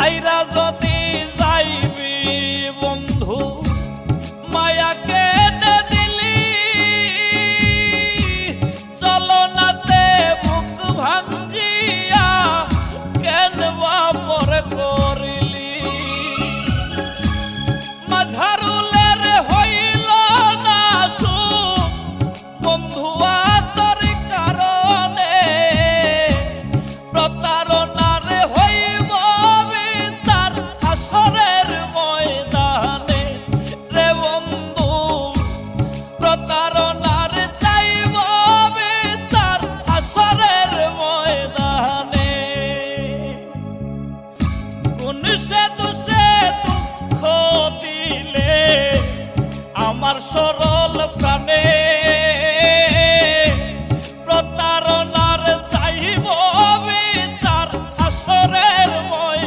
ছাইরা যদি যাইবি বন্ধু মায়াকে এনে দিলি চলো নাতে বুক ভাঞ্জিয়া কেন বাপর করিলি মাঝারুলের হইল না সুখ বন্ধুয়া তোর কারণে প্রতারণার হইব বিচার আসরের ময়দানে রে বন্ধু প্রতারণার চাইব বিচার আসরের ময়দানে কোন সে দোষে দুঃখ দিলে আমার সর